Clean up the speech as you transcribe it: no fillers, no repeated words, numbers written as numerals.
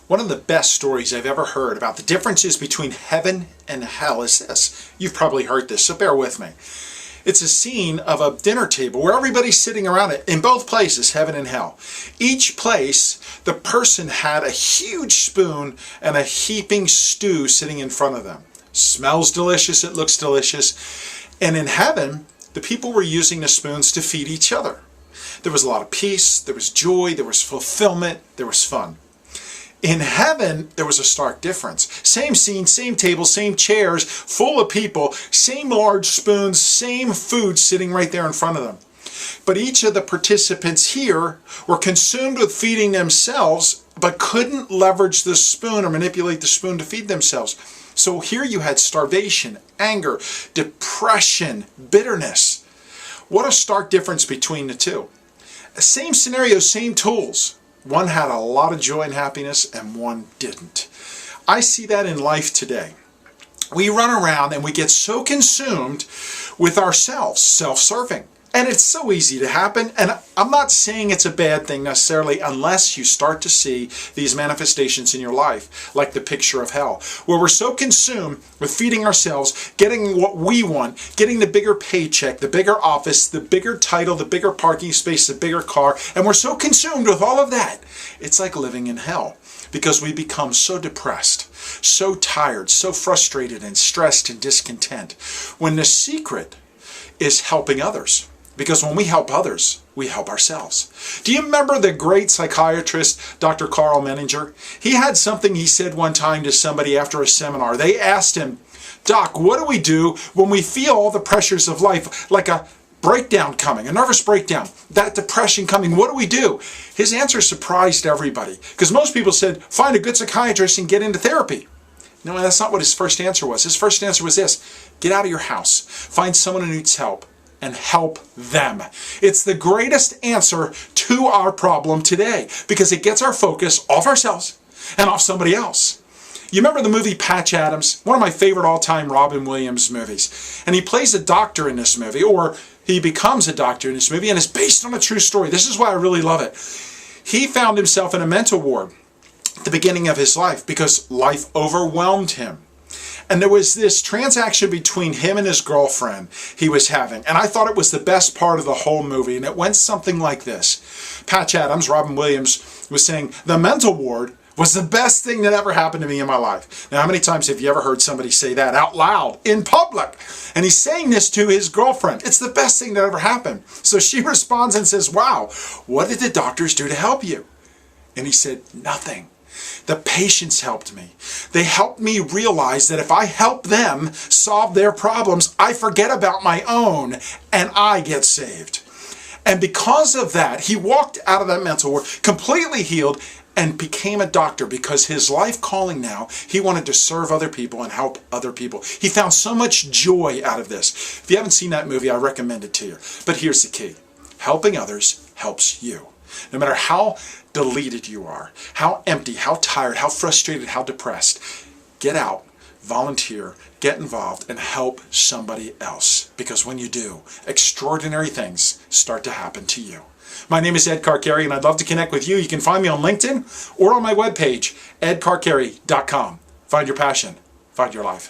One of the best stories I've ever heard about the differences between heaven and hell is this. You've probably heard this, so bear with me. It's a scene of a dinner table where everybody's sitting around it in both places, heaven and hell. Each place, the person had a huge spoon and a heaping stew sitting in front of them. Smells delicious, it looks delicious. And in heaven, the people were using the spoons to feed each other. There was a lot of peace, there was joy, there was fulfillment, there was fun. In heaven, there was a stark difference. Same scene, same table, same chairs, full of people, same large spoons, same food sitting right there in front of them. But each of the participants here were consumed with feeding themselves, but couldn't leverage the spoon or manipulate the spoon to feed themselves. So here you had starvation, anger, depression, bitterness. What a stark difference between the two. Same scenario, same tools. One had a lot of joy and happiness and one didn't. I see that in life today. We run around and we get so consumed with ourselves, self-serving. And it's so easy to happen. And I'm not saying it's a bad thing necessarily unless you start to see these manifestations in your life, like the picture of hell, where we're so consumed with feeding ourselves, getting what we want, getting the bigger paycheck, the bigger office, the bigger title, the bigger parking space, the bigger car, and we're so consumed with all of that. It's like living in hell because we become so depressed, so tired, so frustrated and stressed and discontent, when the secret is helping others. Because when we help others, we help ourselves. Do you remember the great psychiatrist, Dr. Carl Menninger? He had something he said one time to somebody after a seminar. They asked him, "Doc, what do we do when we feel all the pressures of life, like a breakdown coming, a nervous breakdown, that depression coming, what do we do?" His answer surprised everybody, because most people said, find a good psychiatrist and get into therapy. No, that's not what his first answer was. His first answer was this: get out of your house, find someone who needs help, and help them. It's the greatest answer to our problem today because it gets our focus off ourselves and off somebody else. You remember the movie Patch Adams? One of my favorite all-time Robin Williams movies. And he plays a doctor in this movie, or he becomes a doctor in this movie, and it's based on a true story. This is why I really love it. He found himself in a mental ward at the beginning of his life because life overwhelmed him. And there was this transaction between him and his girlfriend he was having. And I thought it was the best part of the whole movie. And it went something like this. Patch Adams, Robin Williams, was saying, the mental ward was the best thing that ever happened to me in my life. Now, how many times have you ever heard somebody say that out loud in public? And he's saying this to his girlfriend. It's the best thing that ever happened. So she responds and says, wow, what did the doctors do to help you? And he said, nothing. The patients helped me. They helped me realize that if I help them solve their problems, I forget about my own and I get saved. And because of that, he walked out of that mental ward completely healed and became a doctor because his life calling now, he wanted to serve other people and help other people. He found so much joy out of this. If you haven't seen that movie, I recommend it to you. But here's the key. Helping others helps you. No matter how deleted you are, how empty, how tired, how frustrated, how depressed, get out, volunteer, get involved, and help somebody else. Because when you do, extraordinary things start to happen to you. My name is Ed Carcarey, and I'd love to connect with you. You can find me on LinkedIn or on my webpage, edcarcarey.com. Find your passion. Find your life.